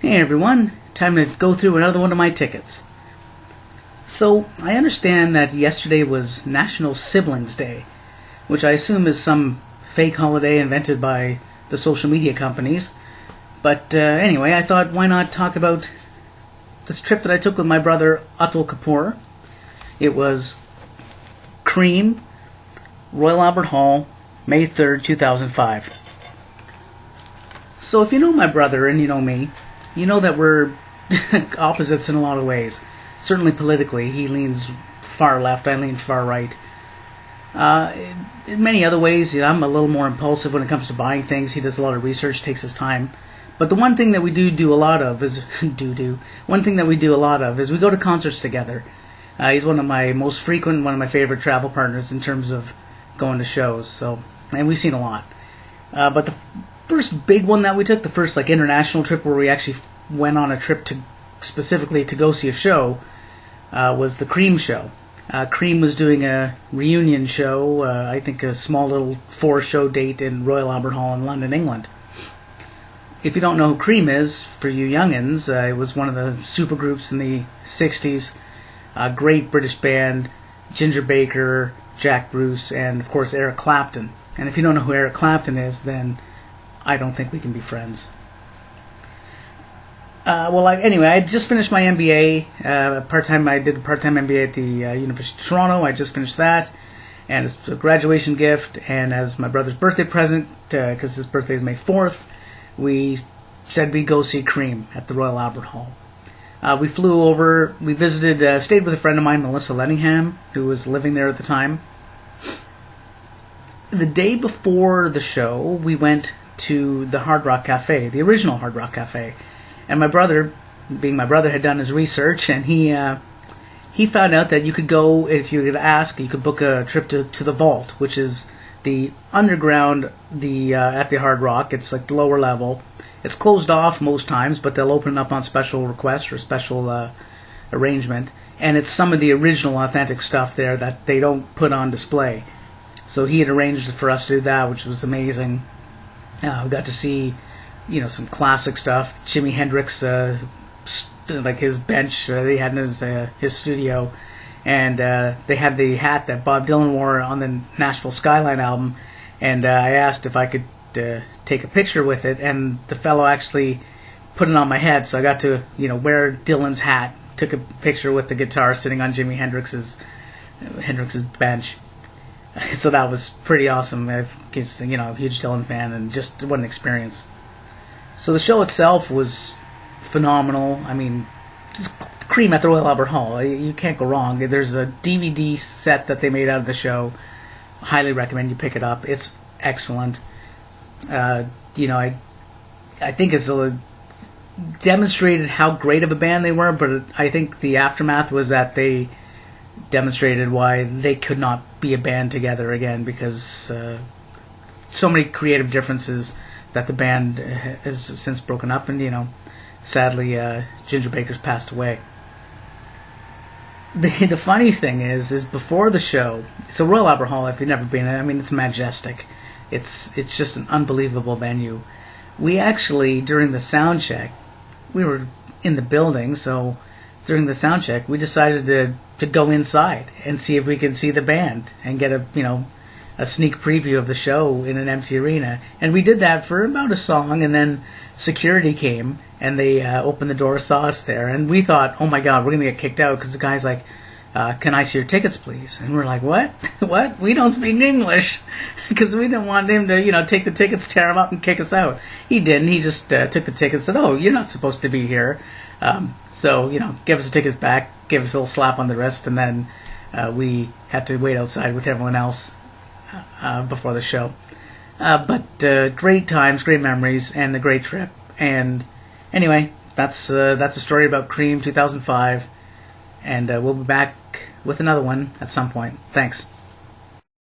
Hey everyone, time to go through another one of my tickets. So, I understand that yesterday was National Siblings Day, which I assume is some fake holiday invented by the social media companies. But anyway, I thought why not talk about this trip that I took with my brother Atul Kapoor. It was Cream, Royal Albert Hall, May 3rd, 2005. So if you know my brother and you know me, you know that we're opposites in a lot of ways. Certainly politically, he leans far left, I lean far right. In many other ways, I'm a little more impulsive when it comes to buying things. He does a lot of research, takes his time. But the one thing that we do a lot of is One thing that we do a lot of is we go to concerts together. He's one of my most frequent, one of my favorite travel partners in terms of going to shows. And we've seen a lot. But the first big one that we took, the first international trip where we actually went on a trip specifically to go see a show, was the Cream show. Cream was doing a reunion show, I think a small little 4-show date in Royal Albert Hall in London, England. If you don't know who Cream is, for you youngins, it was one of the supergroups in the 60s. Great British band, Ginger Baker, Jack Bruce, and of course Eric Clapton. And if you don't know who Eric Clapton is, then I don't think we can be friends. Anyway, I just finished my MBA. I did a part-time MBA at the University of Toronto. I just finished that, and it's a graduation gift. And as my brother's birthday present, because his birthday is May 4th, we said we'd go see Cream at the Royal Albert Hall. We flew over. We visited, stayed with a friend of mine, Melissa Lenningham, who was living there at the time. The day before the show, we went to the Hard Rock Cafe, the original Hard Rock Cafe. And my brother, being my brother, had done his research, and he found out that you could go, if you could ask, you could book a trip to the Vault, which is the underground at the Hard Rock. It's like the lower level. It's closed off most times, but they'll open it up on special request or special arrangement. And it's some of the original authentic stuff there that they don't put on display. So he had arranged for us to do that, which was amazing. We got to see some classic stuff. Jimi Hendrix, his bench they had in his studio, and they had the hat that Bob Dylan wore on the Nashville Skyline album, and I asked if I could take a picture with it, and the fellow actually put it on my head, so I got to wear Dylan's hat, took a picture with the guitar sitting on Jimi Hendrix's bench. So that was pretty awesome. I'm a huge Dylan fan, and just what an experience. So the show itself was phenomenal. I mean, just Cream at the Royal Albert Hall. You can't go wrong. There's a DVD set that they made out of the show. Highly recommend you pick it up. It's excellent. I think it's demonstrated how great of a band they were, but I think the aftermath was that they demonstrated why they could not be a band together again, because so many creative differences that the band has since broken up, and sadly Ginger Baker's passed away. The funny thing is before the show, so Royal Albert Hall, if you've never been, I mean, it's majestic. It's just an unbelievable venue. We actually, during the sound check, we were in the building, so during the sound check we decided to go inside and see if we could see the band and get a sneak preview of the show in an empty arena. And we did that for about a song, and then security came, and they opened the door, saw us there, and we thought, oh my god, we're going to get kicked out, because the guy's like, can I see your tickets, please? And we're like, what? What? We don't speak English. Because we didn't want him to, take the tickets, tear them up, and kick us out. He didn't. He just took the tickets and said, oh, you're not supposed to be here. So, give us the tickets back, give us a little slap on the wrist, and then we had to wait outside with everyone else before the show. But great times, great memories, and a great trip. And anyway, that's a story about Cream 2005, and we'll be back with another one at some point. Thanks.